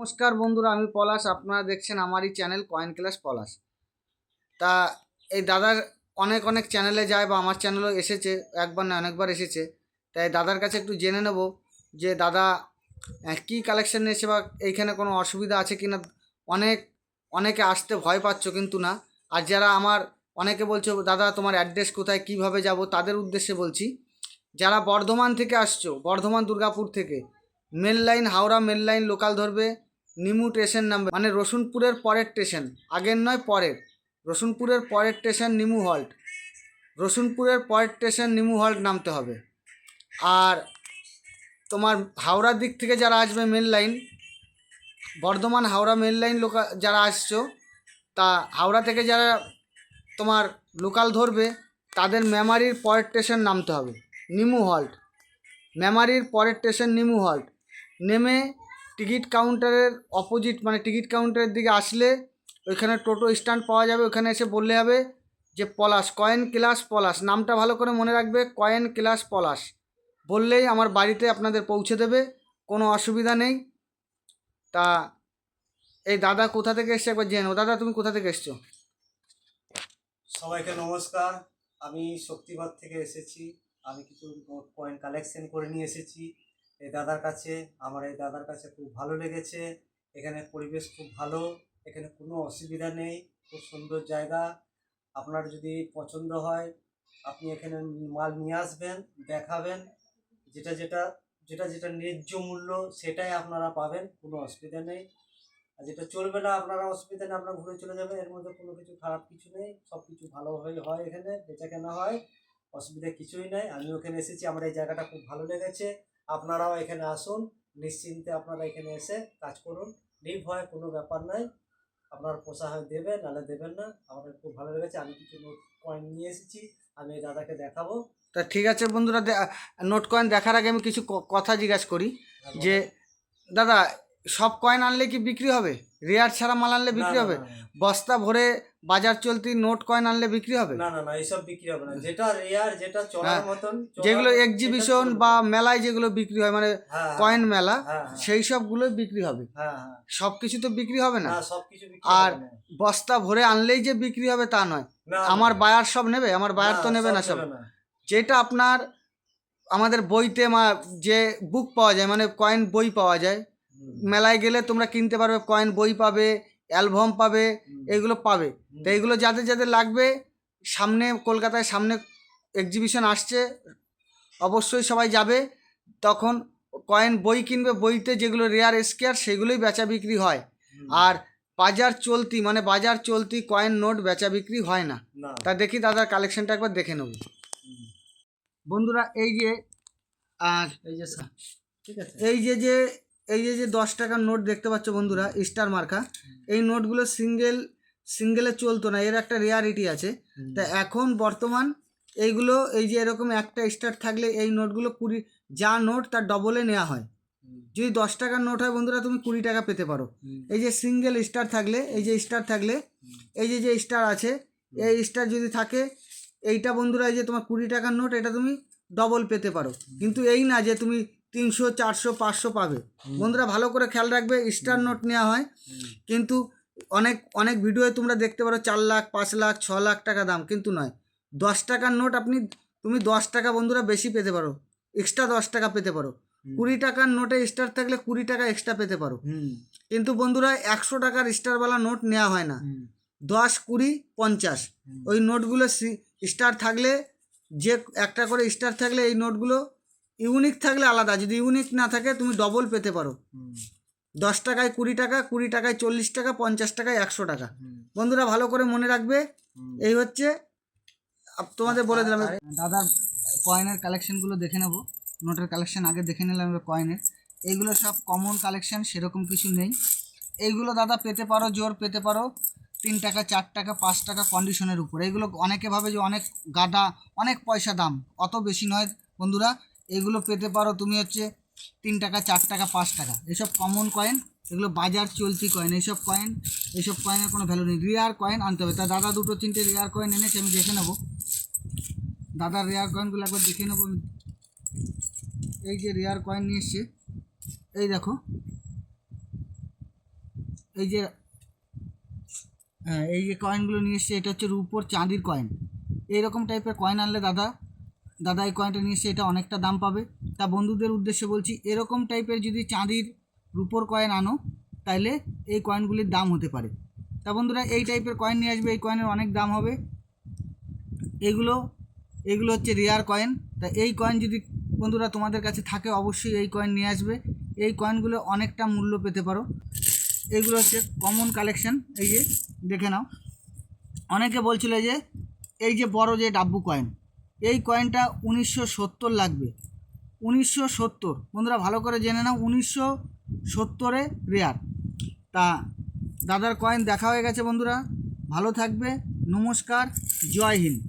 নমস্কার বন্ধুরা, আমি পলাশ। আপনারা দেখছেন আমারই চ্যানেল কয়েন ক্লাস পলাশ। তা এই দাদার অনেক অনেক চ্যানেলে যায় বা আমার চ্যানেলও এসেছে, একবার না অনেকবার এসেছে। তাই দাদার কাছে একটু জেনে নেব যে দাদা কী কালেকশন নিয়েছে বা এইখানে কোনো অসুবিধা আছে কি না। অনেক অনেকে আসতে ভয় পাচ্ছ কিন্তু না। আর যারা আমার অনেকে বলছো দাদা তোমার অ্যাড্রেস কোথায়, কিভাবে যাব, তাদের উদ্দেশ্যে বলছি। যারা বর্ধমান থেকে আসছো, বর্ধমান দুর্গাপুর থেকে, main line Howrah main line local ধরবে, নিমু স্টেশন নামবে, মানে রসুনপুরের পরের স্টেশন, আগের নয় পরের। রসুনপুরের পরের স্টেশন নিমু হল্ট, রসুনপুরের পরের স্টেশন নিমু হল্ট নামতে হবে। আর তোমার হাওড়ার দিক থেকে যারা আসবে main line, Bardhaman Howrah main line local যারা আসছো, তা হাওড়া থেকে যারা তোমার লোকাল ধরবে তাদের মেমারির পরের স্টেশন নামতে হবে, নিমু হল্ট। মেমারির পরের স্টেশন নিমু হল্ট নেমে টিকিট কাউন্টারের অপোজিট, মানে টিকিট কাউন্টারের দিকে আসলে ওইখানে টোটো স্ট্যান্ড পাওয়া যাবে। ওখানে এসে বললে হবে যে পলাশ, কয়েন ক্লাস পলাশ, নামটা ভালো করে মনে রাখবে, কয়েন ক্লাস পলাশ বললেই আমার বাড়িতে আপনাদের পৌঁছে দেবে, কোনো অসুবিধা নেই। তা এই দাদা কোথা থেকে এসছে একবার জেনো। দাদা তুমি কোথা থেকে এসছো? সবাইকে নমস্কার। আমি শক্তিবাদ থেকে এসেছি। আমি কিছু কয়েন কালেকশন করে নিয়ে এসেছি এই দাদার কাছে। আমার এই দাদার কাছে খুব ভালো লেগেছে। এখানে পরিবেশ খুব ভালো, এখানে কোনো অসুবিধা নেই, খুব সুন্দর জায়গা। আপনার যদি পছন্দ হয় আপনি এখানে মাল নিয়ে আসবেন, দেখাবেন, যেটা যেটা যেটা যেটা ন্যায্য মূল্য সেটাই আপনারা পাবেন, কোনো অসুবিধা নেই। আর যেটা চলবে না আপনারা অসুবিধা নেই, আপনারা ঘুরে চলে যাবেন, এর মধ্যে কোনো কিছু খারাপ কিছু নেই, সব কিছু ভালোভাবে হয়, এখানে বেচা কেনা হয়, অসুবিধা কিছুই নাই। আমি ওখানে এসেছি, আমার এই জায়গাটা খুব ভালো লেগেছে। আপনারাও এখানে আসুন, নিশ্চিন্তে আপনারা এখানে এসে কাজ করুন, নির্ভয়ে, কোনো ব্যাপার নাই। আপনার পোষা হয় দেবেন, নাহলে দেবেন না। আমাদের খুব ভালো লেগেছে। আমি কিছু নোট কয়েন নিয়ে এসেছি, আমি এই দাদাকে দেখাবো। তা ঠিক আছে বন্ধুরা, নোট কয়েন দেখার আগে আমি কিছু কথা জিজ্ঞাসা করি হ্যাঁ, যে বলেন। দাদা সব কয়েন আনলে কি বিক্রি হবে? রেয়ার ছাড়া মাল আনলে না বিক্রি না হবে? না না বস্তা ভরে বাজার চলতি নোট কয়েন আনলে বিক্রি হবে? না না না, এইসব বিক্রি হবে না। যেটা রেয়ার, যেটা চলার হ্যাঁ, মতন, চলার যেগুলো মতন সেটা এক্সিবিশন চলবে। বা মেলায় যেগুলো বিক্রি হয়, মানে হ্যাঁ হ্যাঁ কয়েন মেলা, হ্যাঁ হ্যাঁ সেই সবগুলোই বিক্রি হবে। হ্যাঁ হ্যাঁ। সব কিছু তো বিক্রি হবে না। না, সবকিছু বিক্রি আর হবে না। বস্তা ভরে আনলেই যে বিক্রি হবে তা নয়। না না আমার বায়ার সব নেবে? আমার না, বায়ার তো নেবে সব না সব। নেবে না। যেটা আপনার আমাদের বইতে যে বুক পাওয়া যায়, মানে কয়েন বই পাওয়া যায়, হুম, মেলায় গেলে তোমরা কিনতে পারবে, কয়েন বই পাবে, অ্যালবাম পাবে, হুম, এগুলো পাবে। তো হুম, এইগুলো যাদের যাদের লাগবে, সামনে কলকাতায় সামনে এক্সিবিশন আসছে, অবশ্যই সবাই যাবে। তখন কয়েন বই কিনবে, বইতে যেগুলো রেয়ার স্কেয়ার সেগুলোই বেচা বিক্রি হয়। হুম, আর বাজার চলতি, মানে বাজার চলতি কয়েন নোট বেচা বিক্রি হয় না। না। তা দেখি দাদার কালেকশনটা একবার দেখে নেব হুম, বন্ধুরা। এই যে আর এই যে ঠিক আছে। এই যে যে এই যে যে 10 টাকার নোট দেখতে পাচ্ছ বন্ধুরা, স্টার মার্কা, এই নোটগুলো সিঙ্গেলে চলতো না, এর একটা রেয়ারিটি আছে। হুম, তা এখন বর্তমান এইগুলো, এই যে এরকম একটা স্টার থাকলে এই নোটগুলো 20, যা নোট তার ডবলে নেওয়া হয়। হুম, যদি 10 টাকার নোট হয় বন্ধুরা, তুমি 20 টাকা পেতে পারো। হুম, এই যে সিঙ্গেল স্টার থাকলে, এই যে স্টার থাকলে, এই যে যে স্টার আছে, এই স্টার যদি থাকে, এইটা বন্ধুরা, এই যে তোমার 20 টাকার নোট, এটা তুমি ডবল পেতে পারো। কিন্তু এই না যে তুমি 300, 400, 500 পাবে। বন্ধুরা ভালো করে খেয়াল রাখবে, স্টার নোট নেওয়া হয়। হুম, কিন্তু অনেক অনেক ভিডিওয়ে তোমরা দেখতে পারো 4 লাখ, 5 লাখ, 6 লাখ টাকা দাম, কিন্তু নয়। 10 টাকার নোট তুমি 10 টাকা বন্ধুরা বেশি পেতে পারো, এক্সট্রা 10 টাকা পেতে পারো। 20 টাকার নোটে স্টার থাকলে 20 টাকা এক্সট্রা পেতে পারো। হুম, কিন্তু বন্ধুরা 100 টাকার স্টারওয়ালা নোট নেওয়া হয় না। হুম, 10, 20, 50 হুম, ওই নোটগুলো স্টার থাকলে, যে একটা করে স্টার থাকলে এই নোটগুলো ইউনিক থাকলে আলাদা, যদি ইউনিক না থাকে তুমি ডবল পেতে পারো। হুম, 10 টাকায় 20 টাকা, 20 টাকায় 40 টাকা, 50 টাকায় 100 টাকা। হুম, বন্ধুরা ভালো করে মনে রাখবে। হুম। এই হচ্ছে তোমাদের বলে দিলাম। দাদার কয়েনের কালেকশনগুলো দেখে নেব। নোটের কালেকশন আগে দেখে নিলাম, এবার কয়েনের। এইগুলো সব কমন কালেকশন, সেরকম কিছু নেই। এইগুলো দাদা পেতে পারো, জোর পেতে পারো 3 টাকা, 4 টাকা, 5 টাকা কন্ডিশনের উপর। এইগুলো অনেকে ভাবে যে অনেক গাদা, অনেক পয়সা দাম, অত বেশি নয় বন্ধুরা। এগুলো পেতে পারো তুমি হচ্ছে 3 টাকা, 4 টাকা, 5 টাকা, এসব কমন কয়েন। এগুলো বাজার চলতি কয়েন। এইসব কয়েনের কোনো ভ্যালু নেই। রেয়ার কয়েন আনতে হবে। তা দাদা 2-3টে রেয়ার কয়েন এনেছে, আমি দেখে নেবো। দাদার রেয়ার কয়েনগুলো একবার দেখে নেবো। এই যে রেয়ার কয়েন নিয়ে এসছে, এই দেখো, এই যে এই যে কয়েনগুলো নিয়ে এসছে, এটা হচ্ছে রূপোর চাঁদির কয়েন। এইরকম টাইপের কয়েন আনলে দাদা এই কয়েনটা নিয়ে এসছে, এটা অনেকটা দাম পাবে। তা বন্ধুদের উদ্দেশ্যে বলছি, এরকম টাইপের যদি চাঁদির রূপোর কয়েন আনো তাইলে এই কয়েনগুলির দাম হতে পারে। তা বন্ধুরা এই টাইপের কয়েন নিয়ে আসবে, এই কয়েনের অনেক দাম হবে। এগুলো এগুলো হচ্ছে রেয়ার কয়েন। তা এই কয়েন যদি বন্ধুরা তোমাদের কাছে থাকে অবশ্যই এই কয়েন নিয়ে আসবে। এই কয়েনগুলো অনেকটা মূল্য পেতে পারো। এইগুলো হচ্ছে কমন কালেকশন। এই যে দেখে নাও, অনেকে বলছিল যে এই যে বড় যে ডাব্বু কয়েন, এই কয়েনটা 1970 লাগবে। 1970 বন্ধুরা ভালো করে জেনে নাও, 1970-এ রেয়ার। তা দাদার কয়েন দেখা হয়ে গেছে বন্ধুরা, ভালো থাকবে, নমস্কার, জয় হিন্দ।